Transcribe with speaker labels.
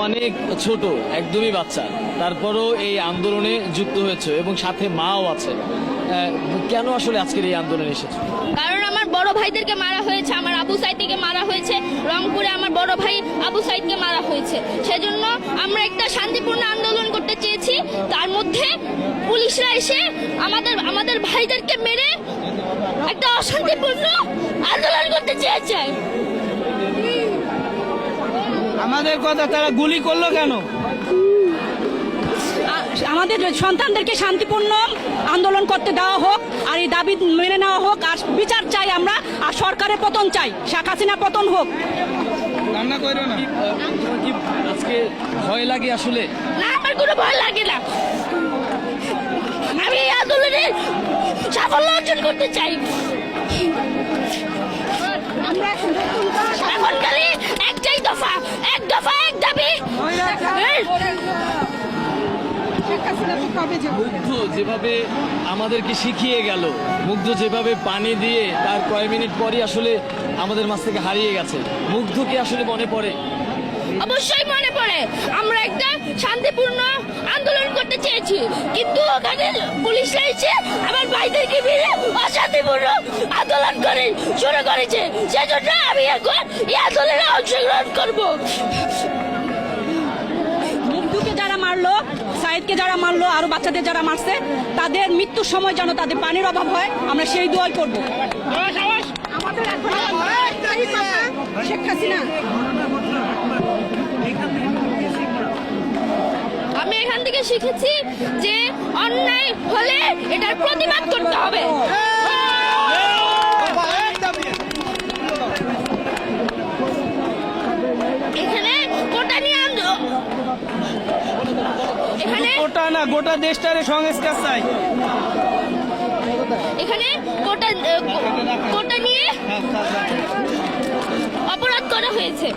Speaker 1: অনেক ছোট, একদমই বাচ্চা, তারপরও এই আন্দোলনে যুক্ত হয়েছে এবং সাথে মাও আছে। কেন আসলে আজকের এই আন্দোলনে এসেছে?
Speaker 2: কারণ আমার বড় ভাইদেরকে মারা হয়েছে, আমার আবু সাইদকে মারা হয়েছে, রংপুরে আমার বড় ভাই আবু সাইদকে মারা হয়েছে। সেজন্য আমরা একটা শান্তিপূর্ণ আন্দোলন করতে চেয়েছি, তার মধ্যে পুলিশরা এসে আমাদের ভাইদেরকে মেরে একটা অশান্তিপূর্ণ আন্দোলন করতে চেয়েছে।
Speaker 3: আমাদের কথা তারা গুলি করলো কেন?
Speaker 4: আমাদের সন্তানদেরকে শান্তিপূর্ণ আন্দোলন করতে দেওয়া হোক, আর এই দাবি মেনে নেওয়া হোক, আর বিচার চাই আমরা, আর সরকারের পতন চাই, শেখ হাসিনা পতন হোক।
Speaker 3: রান্না করো না।
Speaker 1: তোমার কি আজকে ভয় লাগে আসলে?
Speaker 2: না, আমার কোনো ভয় লাগে না। আমি এই আন্দোলনে সাফল্য অর্জন করতে চাই। এখন খালি একটাই দফা, এক দফা এক দাবি।
Speaker 1: মুগ্ধ যেভাবে আমাদেরকে শিখিয়ে গেল, মুগ্ধ যেভাবে পানি দিয়ে তার কয়েক মিনিট পরই আসলে আমাদের মাঝ থেকে হারিয়ে গেছে, মুগ্ধকে আসলে মনে পড়ে?
Speaker 2: অবশ্যই মনে পড়ে। আমরা একটা শান্তিপূর্ণ আন্দোলন করতে চেয়েছি, কিন্তু ওখানে পুলিশরা এসে আমার ভাইদেরকে মেরে অশান্তিপূর্ণ আন্দোলন করে শুরু করেছে। সেজন্য আমি এখন এই আন্দোলনে অংশগ্রহণ করব।
Speaker 4: মুগ্ধকে যারা মারলো, সাইদকে যারা মারলো, আরো বাচ্চাদের যারা মারছে, তাদের মৃত্যুর সময় যেন তাদের পানির অভাব হয়, আমরা সেই দোয়াই করবো। আমাদের শেখ হাসিনা।
Speaker 2: আমি এখান থেকে শিখেছি যে অন্যায় হলে এটার প্রতিবাদ করতে হবে। এখানে কোটা নিয়ে এখানে
Speaker 3: গোটা না, গোটা দেশটারে সংস্কার চাই।
Speaker 2: এখানে কোটা নিয়ে অপরাধ করা হয়েছে।